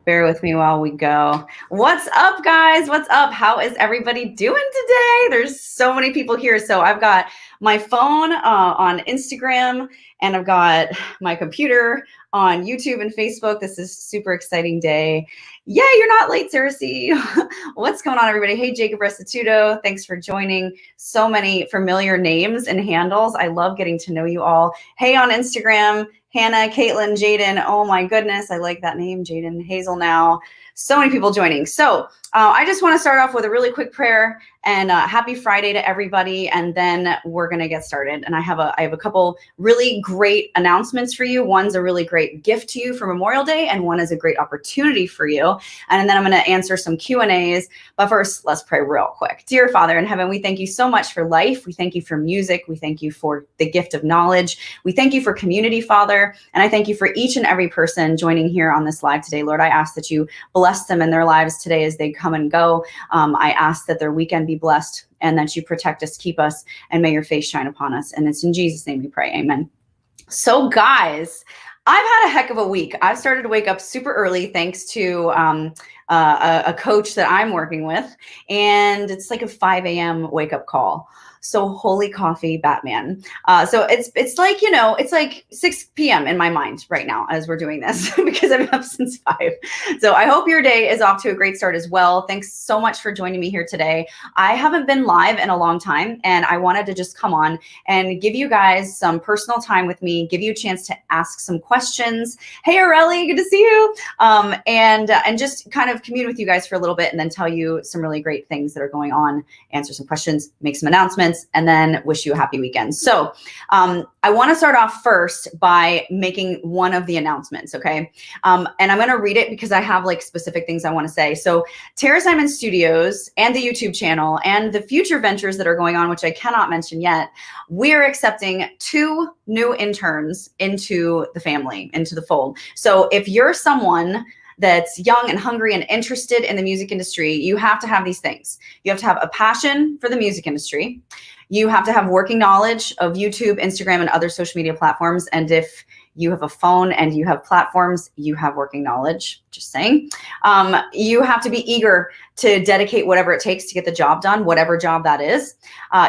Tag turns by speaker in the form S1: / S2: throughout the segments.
S1: Bear with me while we go. What's up, guys? What's up? How is everybody doing today? There's so many people here. So I've got my phone on Instagram, and I've got my computer on YouTube and Facebook. This is a super exciting day. Yay, you're not late, Sarah C. What's going on, everybody? Hey, Jacob Restituto. Thanks for joining. So many familiar names and handles. I love getting to know you all. Hey, on Instagram, Hannah, Caitlin, Jaden. Oh my goodness, I like that name, Jaden. Hazel now. So many people joining. So I just want to start off with a really quick prayer and happy Friday to everybody. And then we're going to get started. And I have a couple really great announcements for you. One's a really great gift to you for Memorial Day, and one is a great opportunity for you. And then I'm going to answer some Q&As. But first, let's pray real quick. Dear Father in heaven, we thank you so much for life. We thank you for music. We thank you for the gift of knowledge. We thank you for community, Father. And I thank you for each and every person joining here on this live today. Lord, I ask that you bless them in their lives today as they come and go. I ask that their weekend be blessed and that you protect us, keep us, and may your face shine upon us. And it's in Jesus' name we pray. Amen. So guys, I've had a heck of a week. I've started to wake up super early thanks to a coach that I'm working with. And it's like a 5 a.m. wake up call. So holy coffee, Batman. So it's like, you know, it's like 6 p.m. in my mind right now as we're doing this because I've been up since 5. So I hope your day is off to a great start as well. Thanks so much for joining me here today. I haven't been live in a long time, and I wanted to just come on and give you guys some personal time with me, give you a chance to ask some questions. Hey, Aurelie, good to see you. And just kind of commune with you guys for a little bit and then tell you some really great things that are going on, answer some questions, make some announcements, and then wish you a happy weekend. So I want to start off first by making one of the announcements, okay? And I'm going to read it because I have like specific things I want to say. So Tara Simon Studios and the YouTube channel and the future ventures that are going on, which I cannot mention yet, we're accepting 2 new interns into the family, into the fold. So if you're someone that's young and hungry and interested in the music industry, you have to have these things. You have to have a passion for the music industry. You have to have working knowledge of YouTube, Instagram, and other social media platforms. And if you have a phone and you have platforms, you have working knowledge, just saying. You have to be eager to dedicate whatever it takes to get the job done, whatever job that is.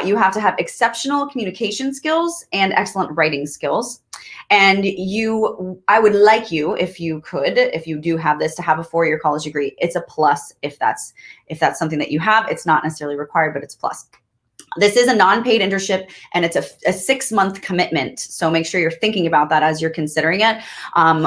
S1: You have to have exceptional communication skills and excellent writing skills. And I would like you, if you do have this, to have a 4-year college degree. It's a plus if that's something that you have. It's not necessarily required, but it's a plus. This is a non-paid internship, and it's a 6-month commitment. So make sure you're thinking about that as you're considering it.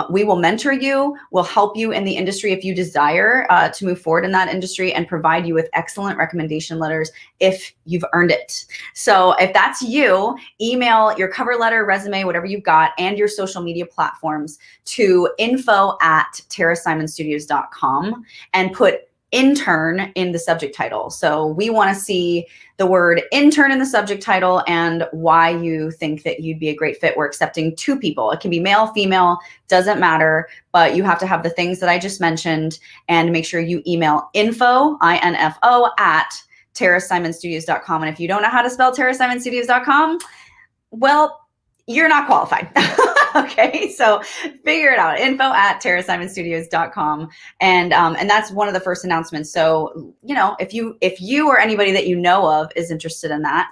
S1: We will mentor you, we'll help you in the industry if you desire to move forward in that industry, and provide you with excellent recommendation letters if you've earned it. So if that's you, email your cover letter, resume, whatever you've got, and your social media platforms to info@terrasimonstudios.com and put intern in the subject title. So we want to see the word intern in the subject title and why you think that you'd be a great fit. We're accepting 2 people. It can be male, female, doesn't matter, but you have to have the things that I just mentioned, and make sure you email info, I-N-F-O, @terrasimonstudios.com. And if you don't know how to spell terrasimonstudios.com, well, you're not qualified. Okay, so figure it out. info@terrasimonstudios.com. And that's one of the first announcements. So, you know, if you or anybody that you know of is interested in that,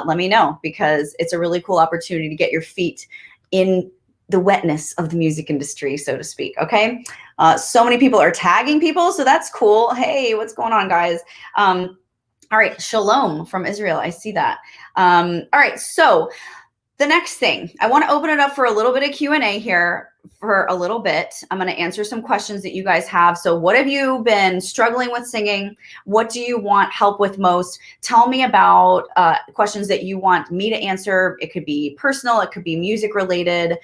S1: let me know, because it's a really cool opportunity to get your feet in the wetness of the music industry, so to speak. Okay, so many people are tagging people, so that's cool. Hey, what's going on, guys? All right, shalom from Israel. I see that. All right, so the next thing, I want to open it up for a little bit of Q&A here for a little bit. I'm going to answer some questions that you guys have. So what have you been struggling with singing? What do you want help with most? Tell me about questions that you want me to answer. It could be personal, it could be music related,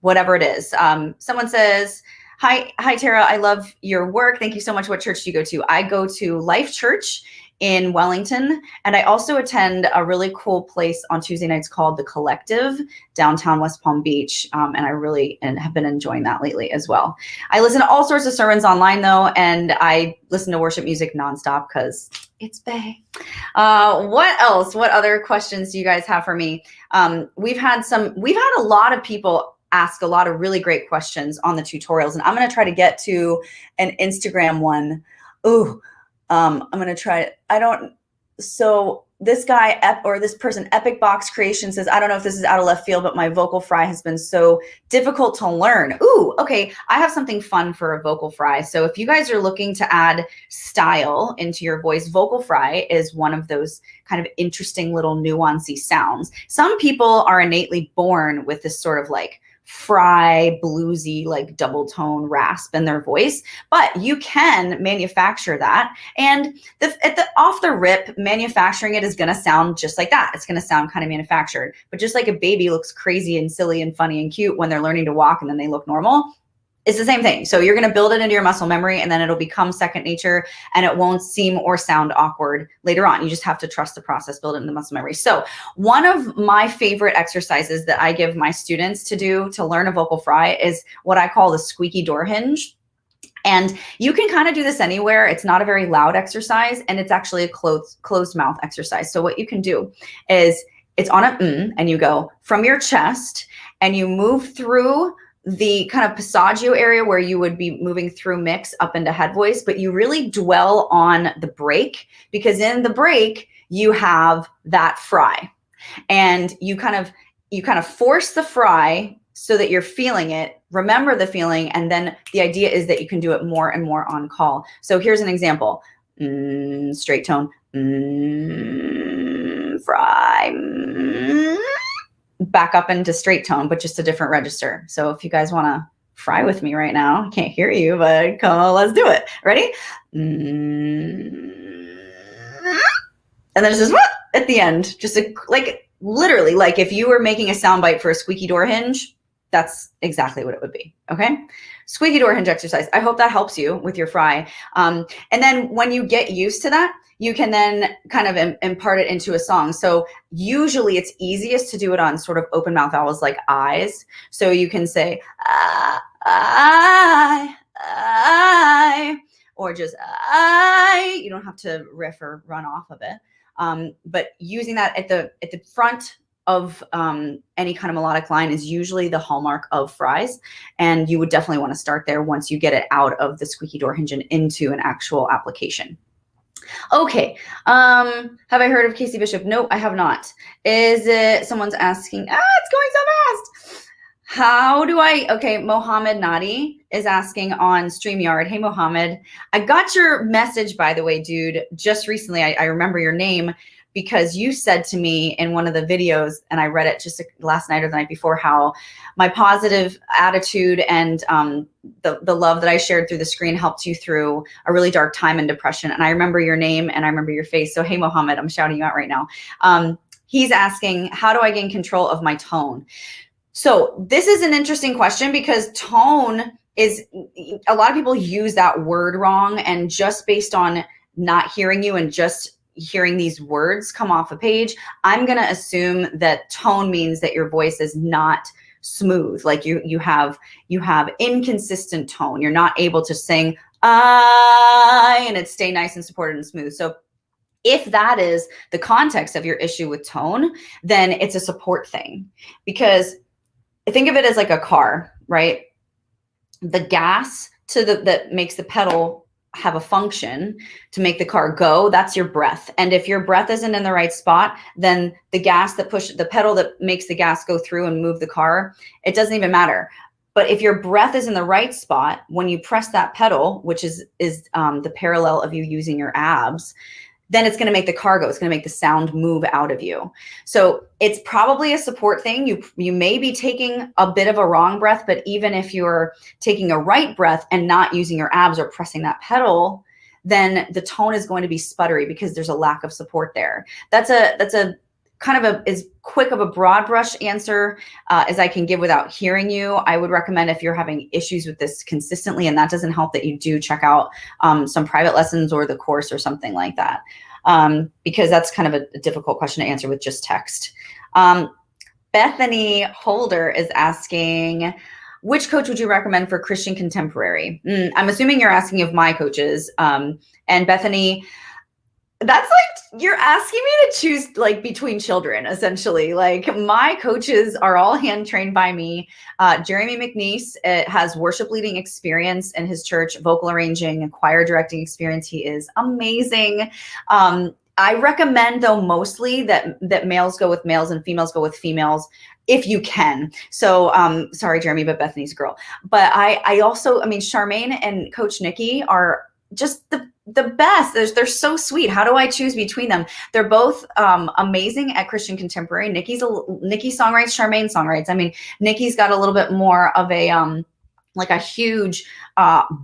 S1: whatever it is. Someone says, Hi, Tara, I love your work. Thank you so much. What church do you go to? I go to Life Church in Wellington, and I also attend a really cool place on Tuesday nights called The Collective, downtown West Palm Beach, and I really have been enjoying that lately as well. I listen to all sorts of sermons online though, and I listen to worship music nonstop because it's Bay. What else? What other questions do you guys have for me? We've had a lot of people ask a lot of really great questions on the tutorials. And I'm going to try to get to an Instagram one. Ooh, I'm going to try it. So this guy this person, Epic Box Creation, says, I don't know if this is out of left field, but my vocal fry has been so difficult to learn. Ooh, okay. I have something fun for a vocal fry. So if you guys are looking to add style into your voice, vocal fry is one of those kind of interesting little nuancy sounds. Some people are innately born with this sort of like fry, bluesy, like double tone rasp in their voice, but you can manufacture that. And off the rip, manufacturing it is going to sound just like that. It's going to sound kind of manufactured, but just like a baby looks crazy and silly and funny and cute when they're learning to walk and then they look normal. It's the same thing. So you're going to build it into your muscle memory and then it'll become second nature and it won't seem or sound awkward later on. You just have to trust the process, build it in the muscle memory. So one of my favorite exercises that I give my students to do to learn a vocal fry is what I call the squeaky door hinge. And you can kind of do this anywhere. It's not a very loud exercise and it's actually a closed mouth exercise. So what you can do is it's on a and you go from your chest and you move through the kind of passaggio area where you would be moving through mix up into head voice, but you really dwell on the break because in the break you have that fry and you kind of force the fry so that you're feeling it, remember the feeling, and then the idea is that you can do it more and more on call. So here's an example, straight tone, fry, back up into straight tone, but just a different register. So if you guys want to fry with me right now, I can't hear you, but come on, let's do it. Ready? And there's just at the end, just like literally, like if you were making a sound bite for a squeaky door hinge, that's exactly what it would be. Okay. Squeaky door hinge exercise. I hope that helps you with your fry. And then when you get used to that, you can then kind of impart it into a song. So usually it's easiest to do it on sort of open mouth vowels like I's. So you can say, I, or just I. You don't have to riff or run off of it. But using that at the front of any kind of melodic line is usually the hallmark of fries. And you would definitely want to start there once you get it out of the squeaky door hinge and into an actual application. Okay. Have I heard of Casey Bishop? No, I have not. Is it someone's asking, it's going so fast. How do okay, Mohammed Nadi is asking on StreamYard. Hey, Mohammed, I got your message, by the way, dude, just recently. I remember your name because you said to me in one of the videos, and I read it just last night or the night before, how my positive attitude and the love that I shared through the screen helped you through a really dark time and depression. And I remember your name and I remember your face. So, hey, Mohammed, I'm shouting you out right now. He's asking, how do I gain control of my tone? So this is an interesting question because tone is, a lot of people use that word wrong, and just based on not hearing you and just hearing these words come off a page, I'm going to assume that tone means that your voice is not smooth. Like you have inconsistent tone. You're not able to sing and it stay nice and supported and smooth. So if that is the context of your issue with tone, then it's a support thing, because think of it as like a car, right? The gas that makes the pedal have a function to make the car go, that's your breath. And if your breath isn't in the right spot, then the gas that the pedal that makes the gas go through and move the car, it doesn't even matter. But if your breath is in the right spot, when you press that pedal, which is the parallel of you using your abs, then it's going to make the car go. It's going to make the sound move out of you. So it's probably a support thing. You may be taking a bit of a wrong breath, but even if you're taking a right breath and not using your abs or pressing that pedal, then the tone is going to be sputtery because there's a lack of support there. That's a kind of as quick of a broad brush answer as I can give without hearing you. I would recommend, if you're having issues with this consistently and that doesn't help, that you do check out some private lessons or the course or something like that, because that's kind of a difficult question to answer with just text. Bethany Holder is asking, which coach would you recommend for Christian contemporary? I'm assuming you're asking of my coaches. And Bethany, That's like, you're asking me to choose like between children, essentially. Like my coaches are all hand trained by me. Jeremy McNeese has worship leading experience in his church, vocal arranging and choir directing experience. He is amazing. I recommend though mostly that males go with males and females go with females if you can. So sorry, Jeremy, but Bethany's a girl. But I also, I mean, Charmaine and Coach Nikki are just the best. They're so sweet. How do I choose between them? They're both amazing at Christian contemporary. Nikki songwrites, Charmaine songwrites. I mean, Nikki's got a little bit more of a like a huge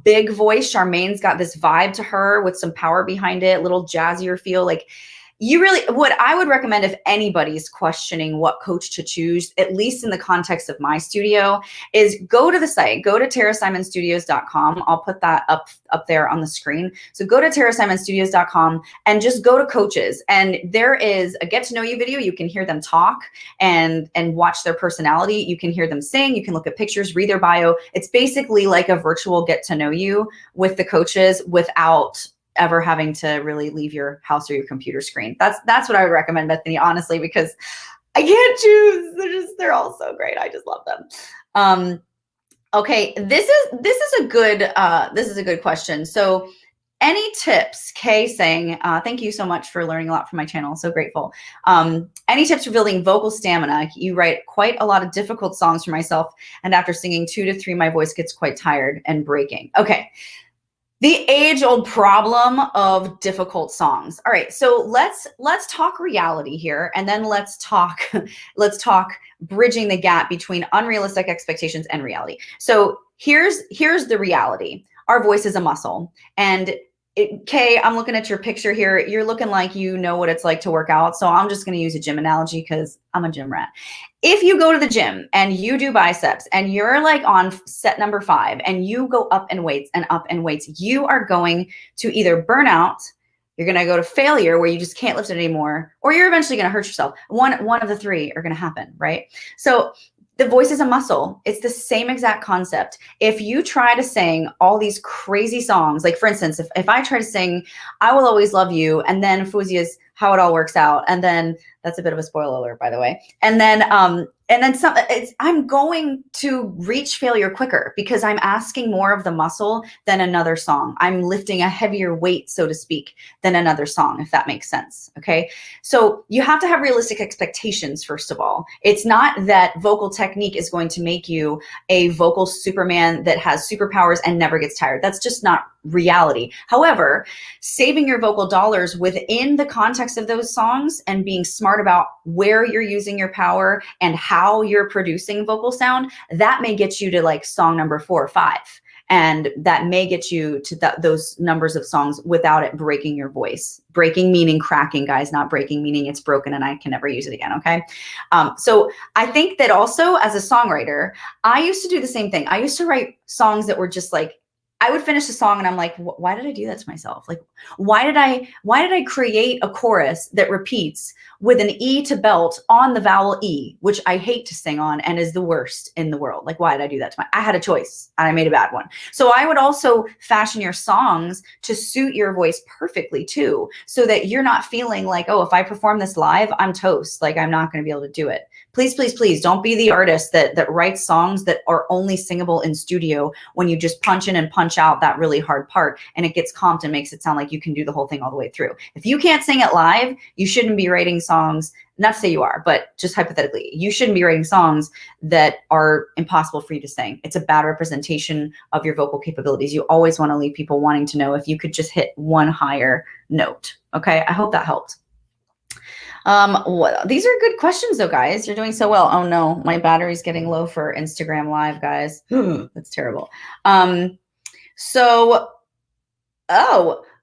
S1: big voice. Charmaine's got this vibe to her with some power behind it, a little jazzier feel. Like you really, what I would recommend if anybody's questioning what coach to choose, at least in the context of my studio, is go to the site, go to TaraSimonStudios.com. I'll put that up there on the screen. So go to TaraSimonStudios.com and just go to coaches. And there is a get to know you video. You can hear them talk and watch their personality. You can hear them sing. You can look at pictures, read their bio. It's basically like a virtual get to know you with the coaches without ever having to really leave your house or your computer screen. That's what I would recommend, Bethany, honestly, because I can't choose. They're all so great. I just love them. Okay, this is a good question. So any tips? Kay saying, thank you so much for learning a lot from my channel. So grateful. Any tips for building vocal stamina? You write quite a lot of difficult songs for myself, and after singing 2 to 3, my voice gets quite tired and breaking. Okay. The age-old problem of difficult songs. All right, so let's talk reality here, and then let's talk bridging the gap between unrealistic expectations and reality. So here's the reality. Our voice is a muscle, and Kay, I'm looking at your picture here. You're looking like you know what it's like to work out. So I'm just going to use a gym analogy because I'm a gym rat. If you go to the gym and you do biceps and you're like on set number 5 and you go up in weights, you are going to either burn out, you're going to go to failure where you just can't lift it anymore, or you're eventually going to hurt yourself. One of the 3 are going to happen, right? So the voice is a muscle. It's the same exact concept. If you try to sing all these crazy songs, like for instance, if I try to sing I Will Always Love You, and then Fuzia's How It All Works Out, and then that's a bit of a spoiler alert, by the way. And then I'm going to reach failure quicker because I'm asking more of the muscle than another song. I'm lifting a heavier weight, so to speak, than another song, if that makes sense. Okay. So you have to have realistic expectations, first of all. It's not that vocal technique is going to make you a vocal Superman that has superpowers and never gets tired. That's just not reality. However, saving your vocal dollars within the context of those songs and being smart about where you're using your power and how you're producing vocal sound, that may get you to like song number 4 or 5. And that may get you to those numbers of songs without it breaking your voice. Breaking meaning cracking, guys, not breaking meaning it's broken and I can never use it again, okay? So I think that also as a songwriter, I used to do the same thing. I used to write songs that were just like, I would finish the song and I'm like, why did I do that to myself? Like, why did I create a chorus that repeats with an E to belt on the vowel E, which I hate to sing on and is the worst in the world? Like, why did I do that to I had a choice and I made a bad one. So I would also fashion your songs to suit your voice perfectly too, so that you're not feeling like, oh, if I perform this live, I'm toast. Like I'm not going to be able to do it. Please, please, please don't be the artist that writes songs that are only singable in studio when you just punch in and punch out that really hard part and it gets comped and makes it sound like you can do the whole thing all the way through. If you can't sing it live, you shouldn't be writing songs, not to say you are, but just hypothetically, you shouldn't be writing songs that are impossible for you to sing. It's a bad representation of your vocal capabilities. You always want to leave people wanting to know if you could just hit one higher note. Okay, I hope that helped. These are good questions though, guys. You're doing so well. Oh no, my battery's getting low for Instagram Live, guys. That's terrible.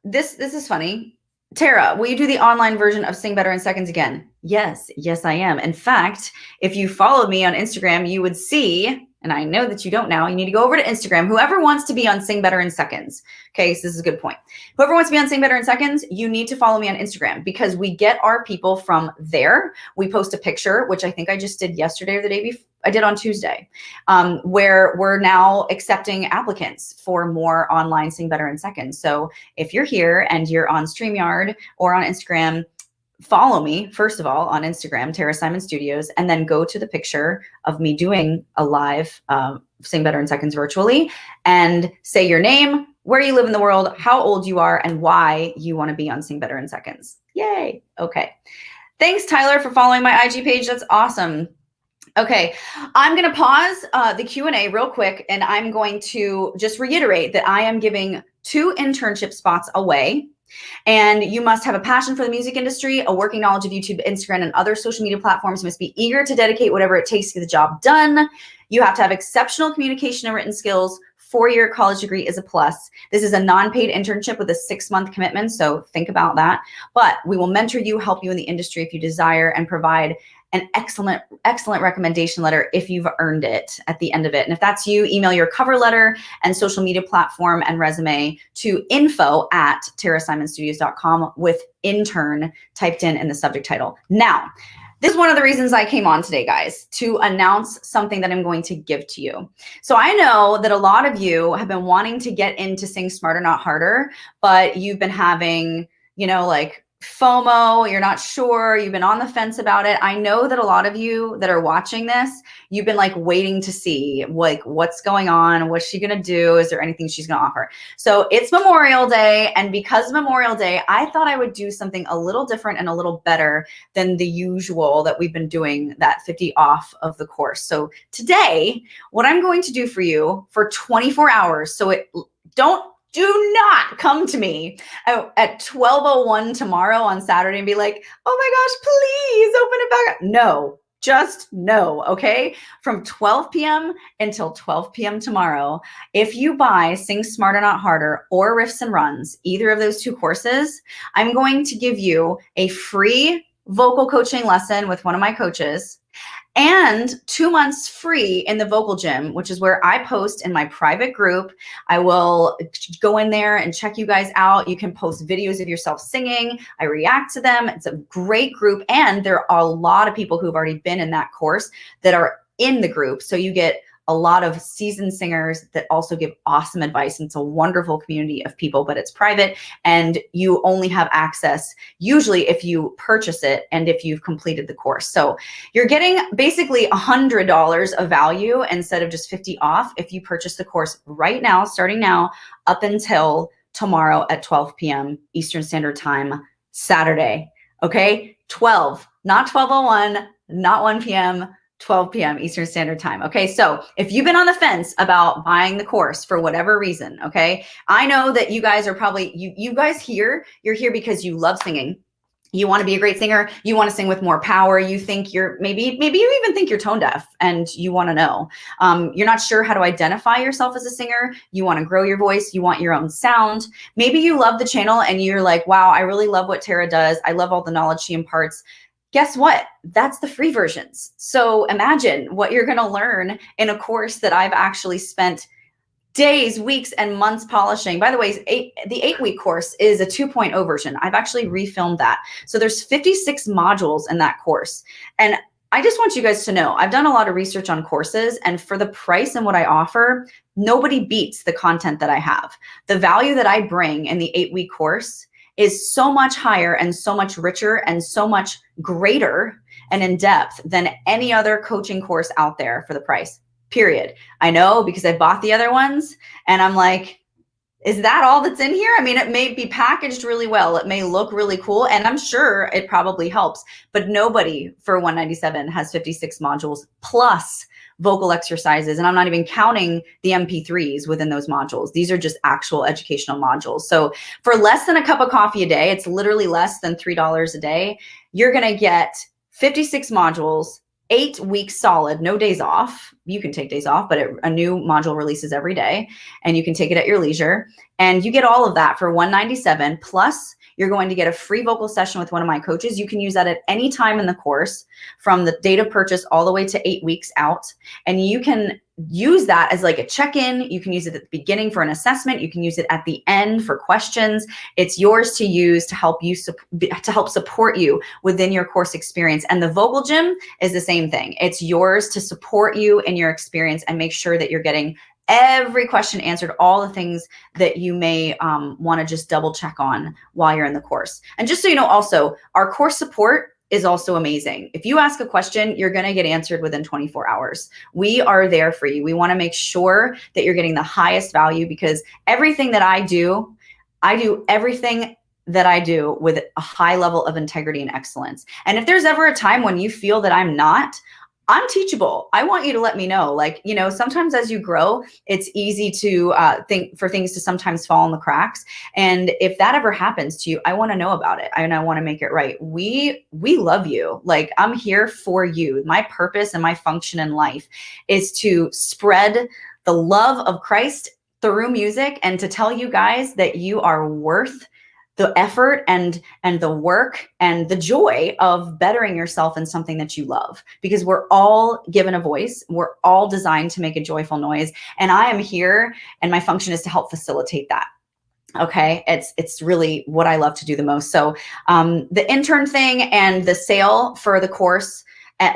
S1: This is funny. Tara, will you do the online version of Sing Better in Seconds again? Yes, I am. In fact, if you followed me on Instagram, you would see and I know that you don't now, you need to go over to Instagram. Whoever wants to be on Sing Better in Seconds. Okay, so this is a good point. Whoever wants to be on Sing Better in Seconds, you need to follow me on Instagram because we get our people from there. We post a picture, which I think I just did yesterday or the day before. I did on Tuesday, where we're now accepting applicants for more online Sing Better in Seconds. So if you're here and you're on StreamYard or on Instagram, follow me, first of all, on Instagram, Tara Simon Studios, and then go to the picture of me doing a live Sing Better in Seconds virtually and say your name, where you live in the world, how old you are, and why you want to be on Sing Better in Seconds. Yay. Okay. Thanks, Tyler, for following my IG page. That's awesome. Okay, I'm going to pause the Q&A real quick, and I'm going to just reiterate that I am giving 2 internship spots away. And you must have a passion for the music industry, a working knowledge of YouTube, Instagram, and other social media platforms. You must be eager to dedicate whatever it takes to get the job done. You have to have exceptional communication and written skills. 4-year college degree is a plus. This is a non-paid internship with a 6-month commitment, so think about that. But we will mentor you, help you in the industry if you desire, and provide an excellent recommendation letter if you've earned it at the end of it. And if that's you, email your cover letter and social media platform and resume to info@tarasimonstudios.com with intern typed in the subject title. Now, this is one of the reasons I came on today, guys, to announce something that I'm going to give to you. So I know that a lot of you have been wanting to get into Sing Smarter, Not Harder, but you've been having, like FOMO, you're not sure, you've been on the fence about it. I know that a lot of you that are watching this, you've been like waiting to see like what's going on, what's she gonna do, is there anything she's gonna offer? So it's Memorial Day, and because of Memorial Day, I thought I would do something a little different and a little better than the usual that we've been doing, that 50 off of the course. So today, what I'm going to do for you for 24 hours, so do not come to me at 12:01 tomorrow on Saturday and be like, oh my gosh, please open it back up. No, just no, okay? From 12 p.m. until 12 p.m. tomorrow, if you buy Sing Smarter Not Harder or Riffs and Runs, either of those 2 courses, I'm going to give you a free vocal coaching lesson with one of my coaches and 2 months free in the vocal gym, which is where I post in my private group. I will go in there and check you guys out. You can post videos of yourself singing. I react to them. It's a great group. And there are a lot of people who've already been in that course that are in the group. So you get a lot of seasoned singers that also give awesome advice. And it's a wonderful community of people, but it's private and you only have access usually if you purchase it and if you've completed the course. So you're getting basically $100 of value instead of just 50 off if you purchase the course right now, starting now up until tomorrow at 12 p.m. Eastern Standard Time, Saturday. Okay, 12, not 12:01, not 1 p.m., 12 p.m. Eastern Standard Time. Okay, so if you've been on the fence about buying the course for whatever reason, okay, I know that you guys are probably, you guys here, you're here because you love singing. You want to be a great singer. You want to sing with more power. You think maybe you even think you're tone deaf and you want to know. You're not sure how to identify yourself as a singer. You want to grow your voice. You want your own sound. Maybe you love the channel and you're like, wow, I really love what Tara does. I love all the knowledge she imparts. Guess what? That's the free versions. So imagine what you're going to learn in a course that I've actually spent days, weeks, and months polishing. By the way, the 8-week course is a 2.0 version. I've actually refilmed that. So there's 56 modules in that course. And I just want you guys to know, I've done a lot of research on courses, and for the price and what I offer, nobody beats the content that I have. The value that I bring in the 8-week course is so much higher and so much richer and so much greater and in depth than any other coaching course out there for the price, period. I know because I bought the other ones and I'm like, is that all that's in here? I mean, it may be packaged really well. It may look really cool. And I'm sure it probably helps, but nobody for $197 has 56 modules plus vocal exercises. And I'm not even counting the MP3s within those modules. These are just actual educational modules. So for less than a cup of coffee a day, it's literally less than $3 a day. You're going to get 56 modules, 8 weeks solid, no days off. You can take days off, but a new module releases every day and you can take it at your leisure. And you get all of that for $197. Plus you're going to get a free vocal session with one of my coaches. You can use that at any time in the course from the date of purchase all the way to 8 weeks out. And you can use that as like a check-in. You can use it at the beginning for an assessment. You can use it at the end for questions. It's yours to use to help you support you within your course experience. And the vocal gym is the same thing. It's yours to support you in your experience and make sure that you're getting every question answered, all the things that you may want to just double check on while you're in the course. And just so you know, also, our course support is also amazing. If you ask a question, you're going to get answered within 24 hours. We are there for you. We want to make sure that you're getting the highest value, because everything that I do everything that I do with a high level of integrity and excellence. And if there's ever a time when you feel that I'm not, I'm teachable. I want you to let me know. Like, you know, sometimes as you grow, it's easy to think for things to sometimes fall in the cracks. And if that ever happens to you, I want to know about it. And I want to make it right. We love you. Like, I'm here for you. My purpose and my function in life is to spread the love of Christ through music and to tell you guys that you are worth the effort and the work and the joy of bettering yourself in something that you love, because we're all given a voice. We're all designed to make a joyful noise. And I am here, and my function is to help facilitate that. Okay. It's really what I love to do the most. So the intern thing and the sale for the course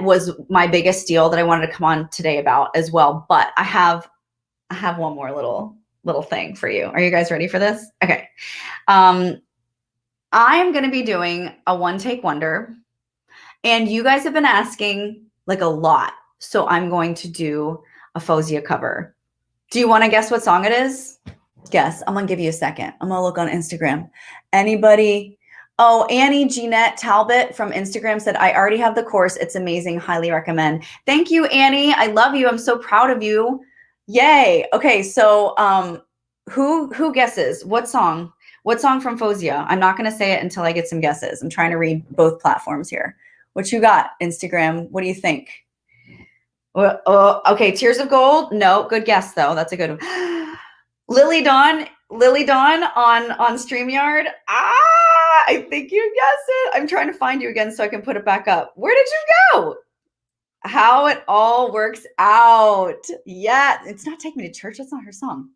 S1: was my biggest deal that I wanted to come on today about as well. But I have one more little thing for you. Are you guys ready for this? Okay. I'm going to be doing a one take wonder, and you guys have been asking like a lot. So I'm going to do a Fozia cover. Do you want to guess what song it is? Guess. I'm going to give you a second. I'm going to look on Instagram. Anybody? Oh, Annie Jeanette Talbot from Instagram said, I already have the course. It's amazing. Highly recommend. Thank you, Annie. I love you. I'm so proud of you. Yay. Okay. So who guesses? What song? What song from Fozia? I'm not going to say it until I get some guesses. I'm trying to read both platforms here. What you got, Instagram? What do you think? Okay, Tears of Gold. No, good guess though. That's a good one. Lily Dawn on StreamYard. I think you guessed it. I'm trying to find you again so I can put it back up. Where did you go? How It All Works Out. Yeah, it's not Take Me to Church. That's not her song.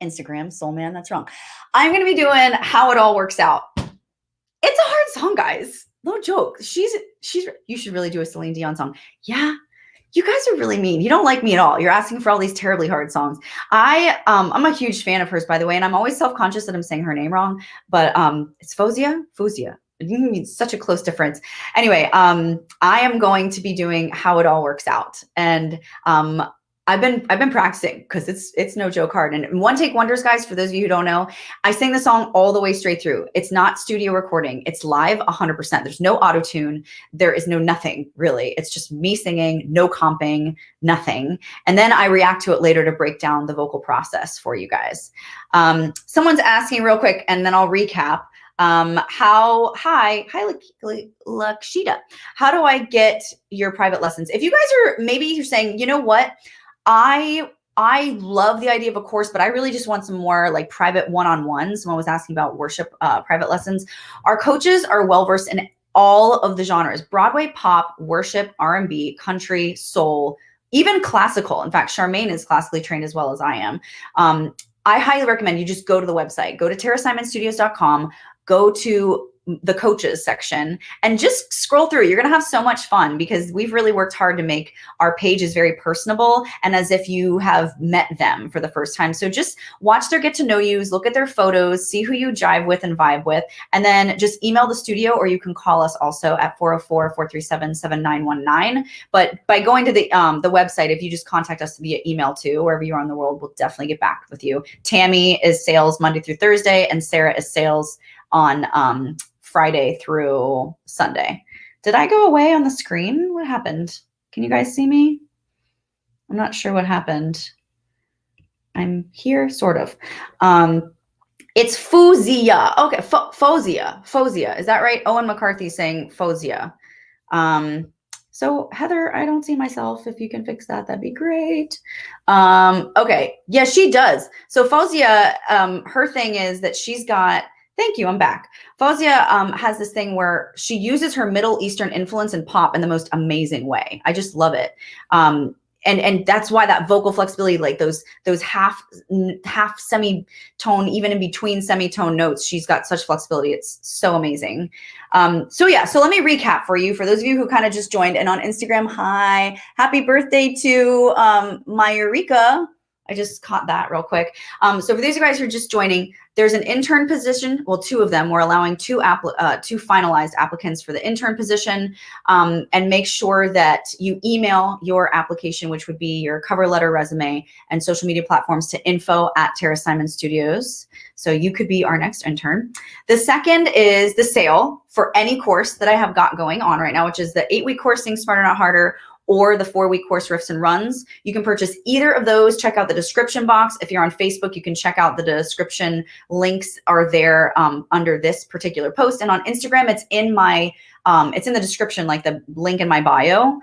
S1: Instagram, Soul Man, that's wrong. I'm going to be doing How It All Works Out. It's a hard song, guys. No joke. You should really do a Celine Dion song. Yeah. You guys are really mean. You don't like me at all. You're asking for all these terribly hard songs. I'm a huge fan of hers, by the way, and I'm always self-conscious that I'm saying her name wrong, but it's Fozia. It's such a close difference. Anyway, I am going to be doing How It All Works Out. And I've been practicing because it's no joke hard. And one take wonders, guys, for those of you who don't know, I sing the song all the way straight through. It's not studio recording. It's live 100%. There's no auto tune. There is no nothing really. It's just me singing, no comping, nothing. And then I react to it later to break down the vocal process for you guys. Someone's asking real quick, and then I'll recap. Hi, Lakshita. How do I get your private lessons? If you guys are, maybe you're saying, you know what? I love the idea of a course, but I really just want some more like private one-on-ones. Someone was asking about worship private lessons. Our coaches are well-versed in all of the genres: Broadway, pop, worship, R&B, country, soul, even classical. In fact, Charmaine is classically trained as well as I am. I highly recommend you just go to the website, go to TaraSimonStudios.com, go to the coaches section, and just scroll through. You're going to have so much fun because we've really worked hard to make our pages very personable and as if you have met them for the first time. So just watch their get to know yous, look at their photos, see who you jive with and vibe with, and then just email the studio, or you can call us also at 404-437-7919. But by going to the website, if you just contact us via email too, wherever you are in the world, we'll definitely get back with you. Tammy is sales Monday through Thursday, and Sarah is sales on Friday through Sunday. Did I go away on the screen? What happened? Can you guys see me? I'm not sure what happened. I'm here, sort of. It's Fozia. Okay, Fozia. Is that right? Owen McCarthy saying Fozia. So Heather, I don't see myself. If you can fix that, that'd be great. Okay, yeah, she does. So Fozia, her thing is that she's got, thank you, I'm back. Fozia has this thing where she uses her Middle Eastern influence in pop in the most amazing way. I just love it. and that's why that vocal flexibility, like those half semitone, even in between semitone notes, she's got such flexibility. It's so amazing. So yeah, so let me recap for you, for those of you who kind of just joined. And on Instagram, hi, happy birthday to my Eureka. I just caught that real quick. So for these guys who are just joining, there's an intern position. Well, two of them. We're allowing two finalized applicants for the intern position. And make sure that you email your application, which would be your cover letter, resume, and social media platforms, to info@Tara Simon Studios. So you could be our next intern. The second is the sale for any course that I have got going on right now, which is the 8-week course, Think Smarter Not Harder, or the 4-week course, Riffs and Runs. You can purchase either of those. Check out the description box. If you're on Facebook, you can check out the description. Links are there under this particular post. And on Instagram, it's in the description, like the link in my bio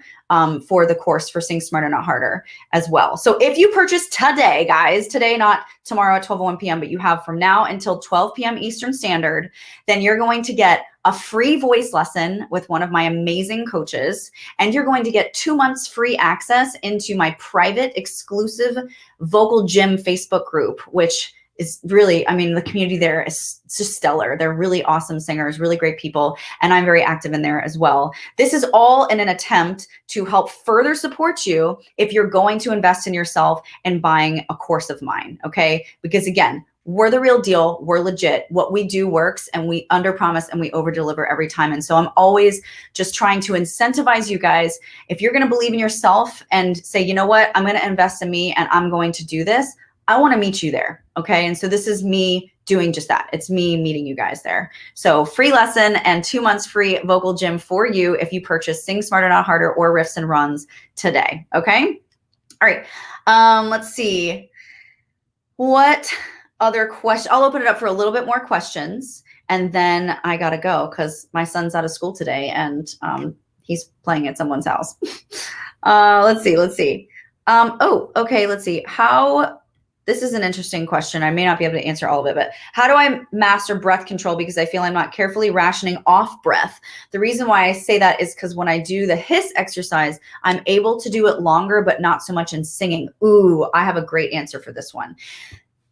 S1: for the course for Sing Smarter Not Harder as well. So if you purchase today, guys, today, not tomorrow at 12:01 p.m., but you have from now until 12 p.m. Eastern Standard, then you're going to get a free voice lesson with one of my amazing coaches, and you're going to get 2 months free access into my private exclusive vocal gym Facebook group, which is really, I mean, the community there is just stellar. They're really awesome singers, really great people, and I'm very active in there as well. This is all in an attempt to help further support you if you're going to invest in yourself and buying a course of mine, okay? Because again, we're the real deal. We're legit. What we do works, and we under promise and we over deliver every time. And so I'm always just trying to incentivize you guys. If you're going to believe in yourself and say, you know what, I'm going to invest in me and I'm going to do this, I want to meet you there. Okay. And so this is me doing just that. It's me meeting you guys there. So free lesson and 2 months free vocal gym for you if you purchase Sing Smarter Not Harder or Riffs and Runs today. Okay. All right. Let's see. What other question? I'll open it up for a little bit more questions, and then I got to go because my son's out of school today and he's playing at someone's house. Let's see. Oh, okay. Let's see. This is an interesting question. I may not be able to answer all of it, but how do I master breath control? Because I feel I'm not carefully rationing off breath. The reason why I say that is because when I do the hiss exercise, I'm able to do it longer, but not so much in singing. Ooh, I have a great answer for this one.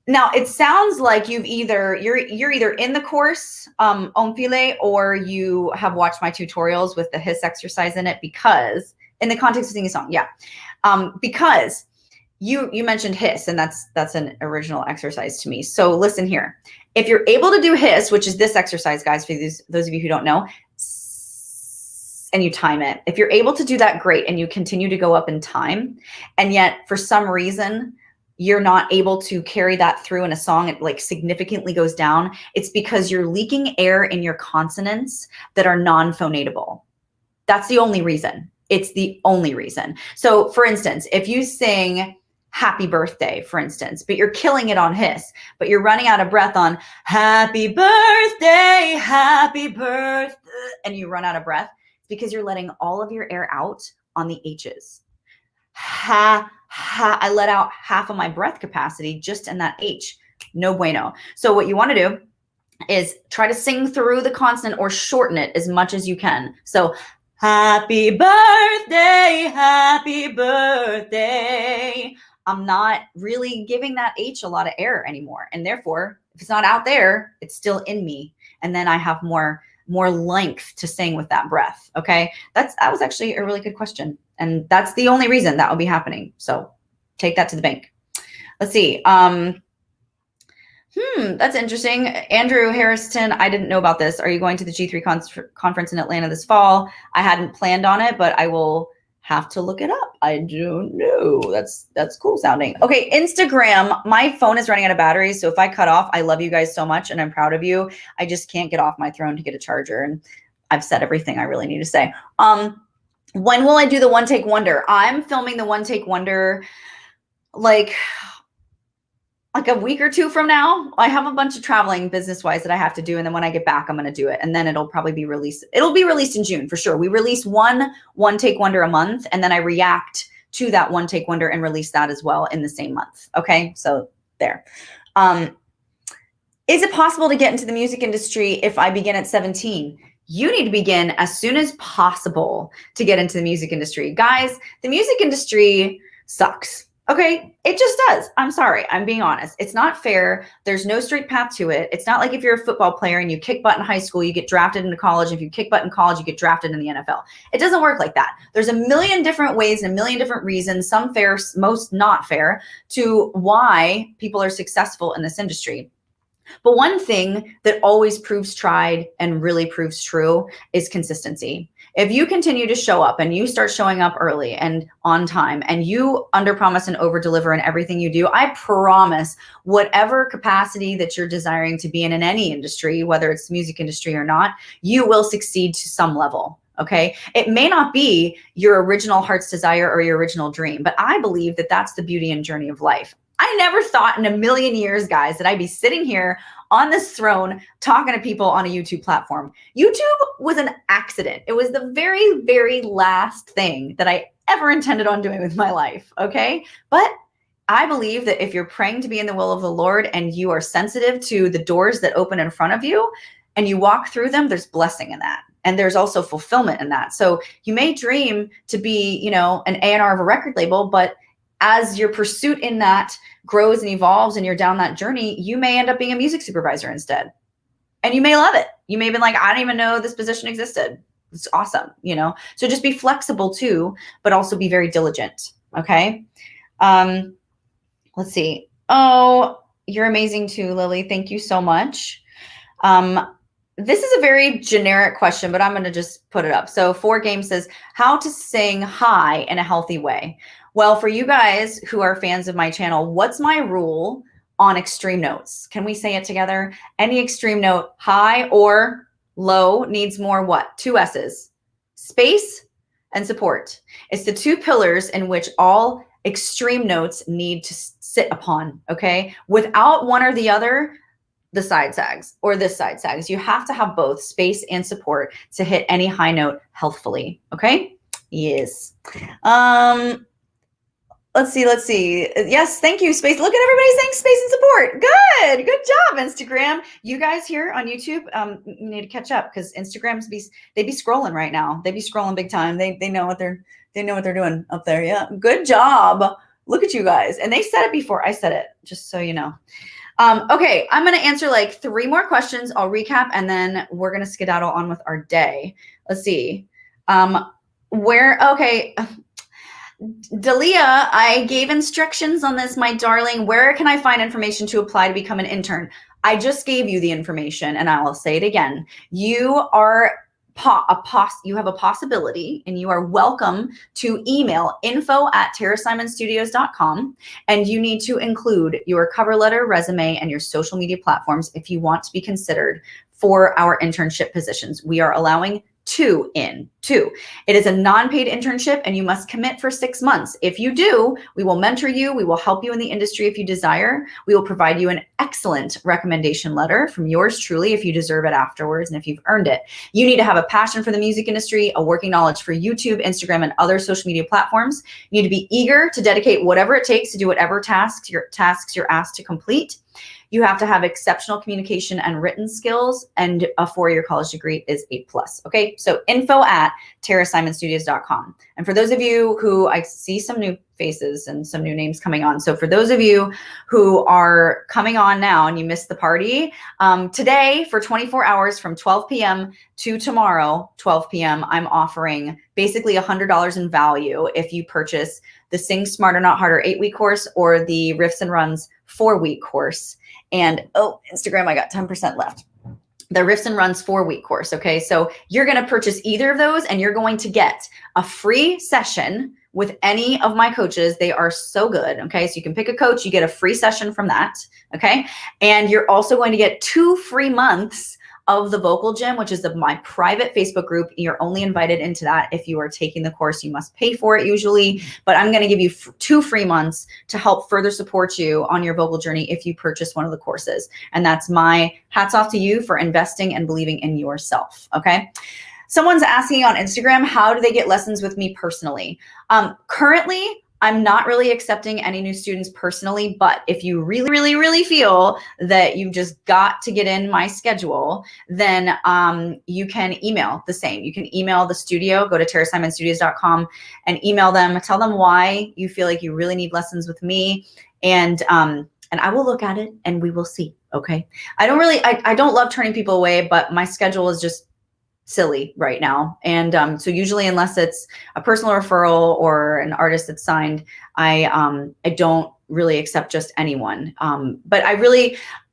S1: Now, it sounds like you're either in the course, Omfile, or you have watched my tutorials with the hiss exercise in it, because in the context of singing a song, yeah. Because you mentioned hiss, and that's an original exercise to me. So listen here. If you're able to do hiss, which is this exercise, guys, for those of you who don't know, and you time it. If you're able to do that, great, and you continue to go up in time, and yet for some reason you're not able to carry that through in a song, it like significantly goes down, it's because you're leaking air in your consonants that are non-phonatable. That's the only reason. It's the only reason. So for instance, if you sing happy birthday, for instance, but you're killing it on hiss, but you're running out of breath on happy birthday, and you run out of breath, it's because you're letting all of your air out on the H's. I let out half of my breath capacity just in that H. No bueno. So what you want to do is try to sing through the consonant or shorten it as much as you can. So happy birthday, happy birthday. I'm not really giving that H a lot of air anymore. And therefore, if it's not out there, it's still in me. And then I have more length to sing with that breath. Okay. That was actually a really good question. And that's the only reason that will be happening. So take that to the bank. Let's see. That's interesting. Andrew Harrison, I didn't know about this. Are you going to the G3 conference in Atlanta this fall? I hadn't planned on it, but I will have to look it up. I don't know. That's cool sounding. Okay, Instagram. My phone is running out of batteries, so if I cut off, I love you guys so much and I'm proud of you. I just can't get off my throne to get a charger, and I've said everything I really need to say. When will I do the one take wonder? I'm filming the one take wonder like a week or two from now. I have a bunch of traveling business-wise that I have to do, and then when I get back, I'm going to do it, and then it'll probably be released. It'll be released in June for sure. We release one take wonder a month, and then I react to that one take wonder and release that as well in the same month. Okay, so there. Is it possible to get into the music industry if I begin at 17? You need to begin as soon as possible to get into the music industry. Guys, the music industry, sucks. Okay, it just does. I'm sorry. I'm being honest. It's not fair. There's no straight path to it. It's not like if you're a football player and you kick butt in high school, you get drafted into college. If you kick butt in college, you get drafted in the NFL. It doesn't work like that. There's a million different ways and a million different reasons, some fair, most not fair, to why people are successful in this industry. But one thing that always proves tried and really proves true is consistency. If you continue to show up and you start showing up early and on time and you underpromise and overdeliver in everything you do, I promise whatever capacity that you're desiring to be in any industry, whether it's the music industry or not, you will succeed to some level. Okay. It may not be your original heart's desire or your original dream, but I believe that that's the beauty and journey of life. I never thought in a million years, guys, that I'd be sitting here on this throne talking to people on a YouTube platform. YouTube was an accident. It was the very, very last thing that I ever intended on doing with my life. Okay. But I believe that if you're praying to be in the will of the Lord and you are sensitive to the doors that open in front of you and you walk through them, there's blessing in that. And there's also fulfillment in that. So you may dream to be, you know, an A&R of a record label, but as your pursuit in that grows and evolves and you're down that journey, you may end up being a music supervisor instead. And you may love it. You may have been like, I didn't even know this position existed. It's awesome, you know? So just be flexible too, but also be very diligent, okay? Let's see. Oh, you're amazing too, Lily. Thank you so much. This is a very generic question, but I'm going to just put it up. So 4Game says, how to sing high in a healthy way. Well, for you guys who are fans of my channel, what's my rule on extreme notes? Can we say it together? Any extreme note, high or low, needs more what? 2 S's, space and support. It's the 2 pillars in which all extreme notes need to sit upon, okay? Without one or the other, the side sags or this side sags. You have to have both space and support to hit any high note healthfully, okay? Yes. Let's see. Yes, thank you, space. Look at everybody saying space and support. Good job, Instagram. You guys here on YouTube, you need to catch up because Instagrams they be scrolling right now. They be scrolling big time. They know what they're doing up there. Yeah, good job. Look at you guys. And they said it before I said it, just so you know. Okay, I'm going to answer like 3 more questions. I'll recap and then we're going to skedaddle on with our day. Let's see. Okay. Dalia, I gave instructions on this, my darling. Where can I find information to apply to become an intern? I just gave you the information and I will say it again. You are you have a possibility and you are welcome to email info@terrasimonstudios.com and you need to include your cover letter, resume, and your social media platforms if you want to be considered for our internship positions. We are allowing 2 in. It is a non-paid internship and you must commit for 6 months. If you do, we will mentor you. We will help you in the industry if you desire. We will provide you an excellent recommendation letter from yours truly if you deserve it afterwards and if you've earned it. You need to have a passion for the music industry, a working knowledge for YouTube, Instagram, and other social media platforms. You need to be eager to dedicate whatever it takes to do whatever tasks you're asked to complete. You have to have exceptional communication and written skills, and a 4-year college degree is A+. Okay, so info@terrasimonstudios.com. And for those of you who, I see some new faces and some new names coming on. So for those of you who are coming on now and you missed the party, today for 24 hours from 12 p.m. to tomorrow, 12 p.m., I'm offering basically $100 in value if you purchase the Sing Smarter Not Harder 8-week course or the Riffs and Runs 4-week course. And oh, Instagram, I got 10% left. The Riffs and Runs 4-week course. Okay, so you're going to purchase either of those and you're going to get a free session with any of my coaches. They are so good. Okay, so you can pick a coach, you get a free session from that. Okay, and you're also going to get 2 free months of the Vocal Gym, which is my private Facebook group. You're only invited into that if you are taking the course. You must pay for it usually, but I'm going to give you 2 free months to help further support you on your vocal journey if you purchase one of the courses. And that's my hats off to you for investing and believing in yourself. Okay. Someone's asking on Instagram, how do they get lessons with me personally? Currently, I'm not really accepting any new students personally, but if you really feel that you've just got to get in my schedule, then you can email the same. You can email the studio, go to terrasimonstudios.com and email them, tell them why you feel like you really need lessons with me. And I will look at it and we will see. Okay. I don't love turning people away, but my schedule is just silly right now. And so usually, unless it's a personal referral or an artist that's signed, I don't really accept just anyone. But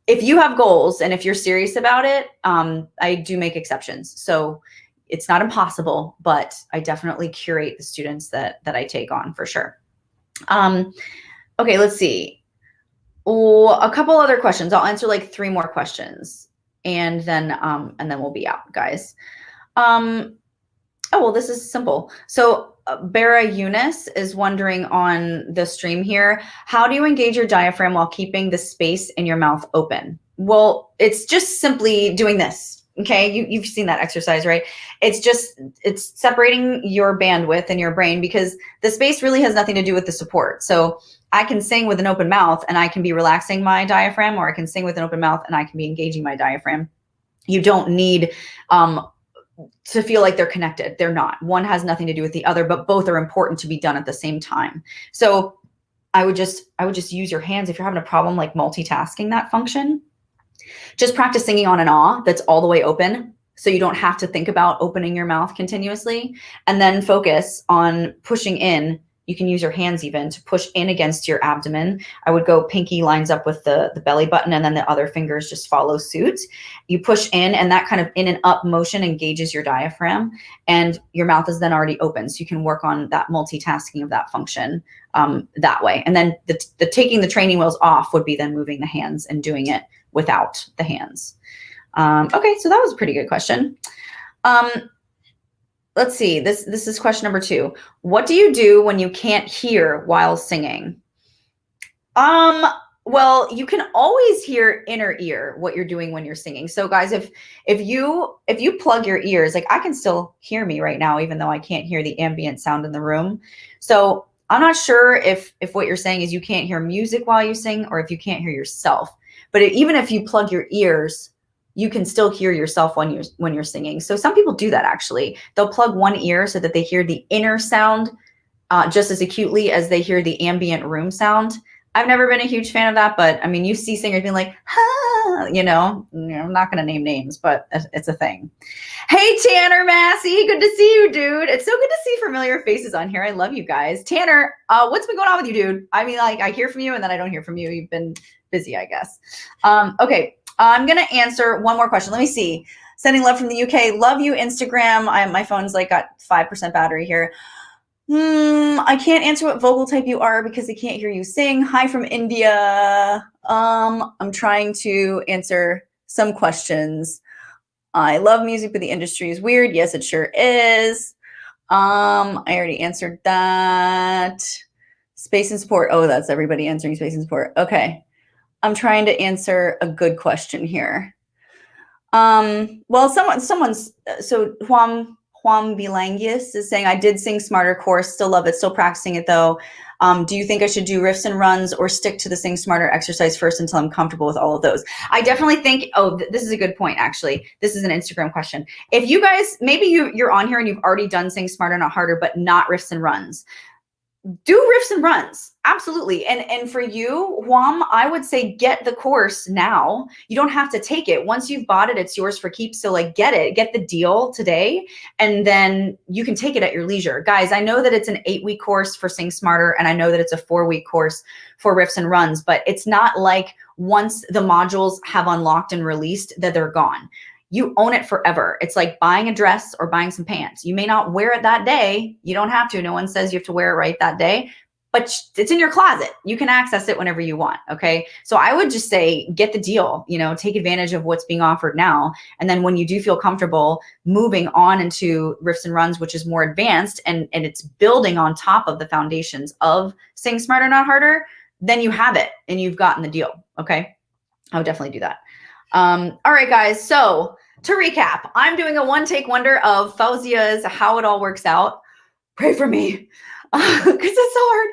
S1: if you have goals and if you're serious about it, I do make exceptions. So it's not impossible, but I definitely curate the students that I take on for sure. Okay, let's see. A couple other questions. I'll answer like 3 more questions, and then we'll be out, guys. Oh, well, this is simple. So Bara Eunice is wondering on the stream here, how do you engage your diaphragm while keeping the space in your mouth open? Well, it's just simply doing this. Okay, you've seen that exercise, right? It's separating your bandwidth in your brain, because the space really has nothing to do with the support. So I can sing with an open mouth and I can be relaxing my diaphragm, or I can sing with an open mouth and I can be engaging my diaphragm. You don't need to feel like they're connected. They're not. One has nothing to do with the other, but both are important to be done at the same time. So I would just use your hands. If you're having a problem like multitasking that function, just practice singing on an ah that's all the way open, so you don't have to think about opening your mouth continuously, and then focus on pushing in. You can use your hands even to push in against your abdomen. I would go pinky lines up with the belly button, and then the other fingers just follow suit. You push in, and that kind of in and up motion engages your diaphragm, and your mouth is then already open. So you can work on that multitasking of that function that way. And then the taking the training wheels off would be then moving the hands and doing it without the hands. Okay, so that was a pretty good question. Let's see, this is question number 2. What do you do when you can't hear while singing? Well, you can always hear inner ear what you're doing when you're singing. So guys, if you plug your ears, like I can still hear me right now, even though I can't hear the ambient sound in the room. So I'm not sure if what you're saying is you can't hear music while you sing, or if you can't hear yourself. But even if you plug your ears, you can still hear yourself when you're singing. So some people do that actually. They'll plug one ear so that they hear the inner sound just as acutely as they hear the ambient room sound. I've never been a huge fan of that, but I mean, you see singers being like, ha, I'm not going to name names, but it's a thing. Hey, Tanner Massey, good to see you, dude. It's so good to see familiar faces on here. I love you guys. Tanner, what's been going on with you, dude? I mean, like I hear from you and then I don't hear from you. You've been busy, I guess. Okay. I'm going to answer one more question. Let me see. Sending love from the UK. Love you, Instagram. My phone's like got 5% battery here. I can't answer what vocal type you are because I can't hear you sing. Hi from India. I'm trying to answer some questions. I love music, but the industry is weird. Yes, it sure is. I already answered that. Space and support. Oh, that's everybody answering space and support. Okay. I'm trying to answer a good question here. Well, so Juan Bilanguis is saying, I did sing Smarter course, still love it, still practicing it though. Do you think I should do riffs and runs or stick to the Sing Smarter exercise first until I'm comfortable with all of those? I definitely think, this is a good point, actually. This is an Instagram question. If you guys, maybe you're on here and you've already done Sing Smarter, Not Harder, but not riffs and runs. Do riffs and runs, absolutely. And for you, Juan, I would say get the course now. You don't have to take it. Once you've bought it, it's yours for keeps. So like get the deal today, and then you can take it at your leisure. Guys, I know that it's an 8-week course for Sing Smarter, and I know that it's a 4-week course for riffs and runs, but it's not like once the modules have unlocked and released that they're gone. You own it forever. It's like buying a dress or buying some pants. You may not wear it that day. You don't have to. No one says you have to wear it right that day, but it's in your closet. You can access it whenever you want. Okay. So I would just say, get the deal, take advantage of what's being offered now. And then when you do feel comfortable moving on into riffs and runs, which is more advanced and it's building on top of the foundations of Sing Smarter, Not Harder, then you have it and you've gotten the deal. Okay. I would definitely do that. All right, guys. So to recap, I'm doing a one-take wonder of Fauzia's How It All Works Out. Pray for me. because it's so hard.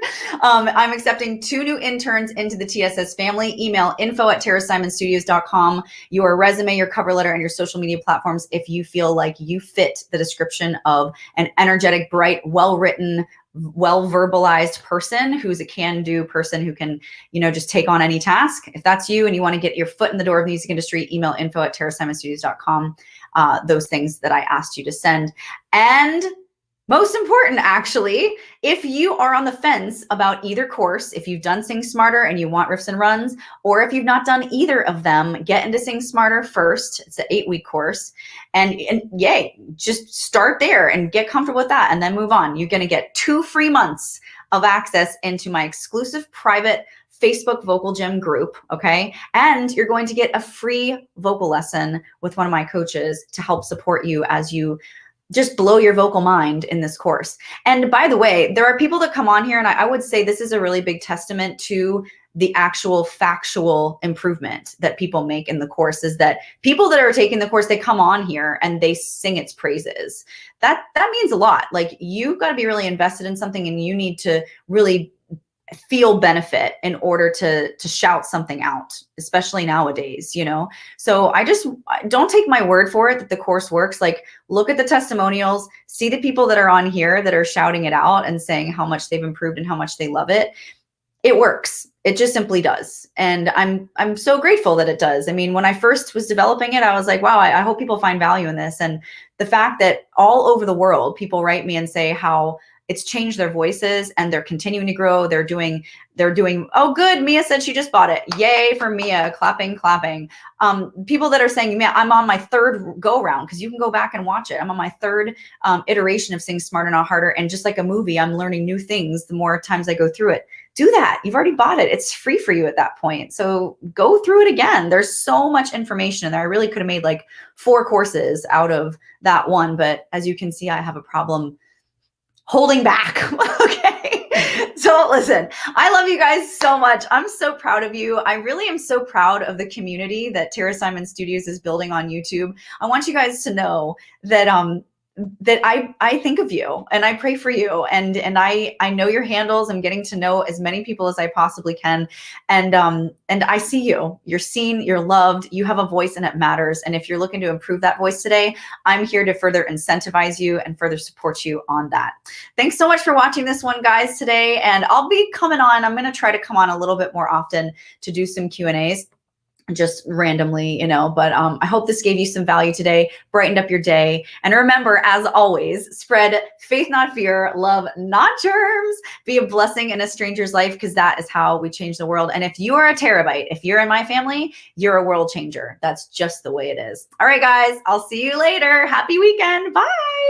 S1: I'm accepting 2 new interns into the TSS family. Email info@terrasimonstudios.com, your resume, your cover letter, and your social media platforms if you feel like you fit the description of an energetic, bright, well-written, well verbalized person who's a can-do person who can, just take on any task. If that's you and you want to get your foot in the door of the music industry, email info@terrasimonstudios.com. Those things that I asked you to send. And most important, actually, if you are on the fence about either course, if you've done Sing Smarter and you want Riffs and Runs, or if you've not done either of them, get into Sing Smarter first. It's an 8-week course. And yay, just start there and get comfortable with that and then move on. You're going to get 2 free months of access into my exclusive private Facebook vocal gym group, okay? And you're going to get a free vocal lesson with one of my coaches to help support you as you just blow your vocal mind in this course. And by the way, there are people that come on here, and I would say this is a really big testament to the actual factual improvement that people make in the course, is that people that are taking the course, they come on here and they sing its praises. That means a lot. Like, you've got to be really invested in something, and you need to really feel benefit in order to shout something out, especially nowadays, So don't take my word for it that the course works. Like, look at the testimonials, see the people that are on here that are shouting it out and saying how much they've improved and how much they love it. It works. It just simply does. And I'm so grateful that it does. I mean, when I first was developing it, I was like, wow, I hope people find value in this. And the fact that all over the world, people write me and say how it's changed their voices and they're continuing to grow. They're doing, oh, good. Mia said she just bought it. Yay for Mia. Clapping. People that are saying, Mia, I'm on my 3rd go round, because you can go back and watch it. I'm on my 3rd iteration of Sing Smarter, Not Harder. And just like a movie, I'm learning new things the more times I go through it. Do that. You've already bought it. It's free for you at that point. So go through it again. There's so much information in there. I really could have made like 4 courses out of that one. But as you can see, I have a problem holding back. Okay. So listen, I love you guys so much. I'm so proud of you. I really am so proud of the community that Terra Simon Studios is building on YouTube. I want you guys to know that that I think of you and I pray for you, and I know your handles. I'm getting to know as many people as I possibly can, and I see you. You're seen, you're loved, you have a voice, and it matters. And if you're looking to improve that voice today, I'm here to further incentivize you and further support you on that. Thanks so much for watching this one, guys, today. And I'll be coming on. I'm going to try to come on a little bit more often to do some Q&As. Just randomly, but I hope this gave you some value today, brightened up your day. And remember, as always, spread faith, not fear, love, not germs, be a blessing in a stranger's life, because that is how we change the world. And if you are a terabyte, if you're in my family, you're a world changer. That's just the way it is. All right, guys, I'll see you later. Happy weekend. Bye.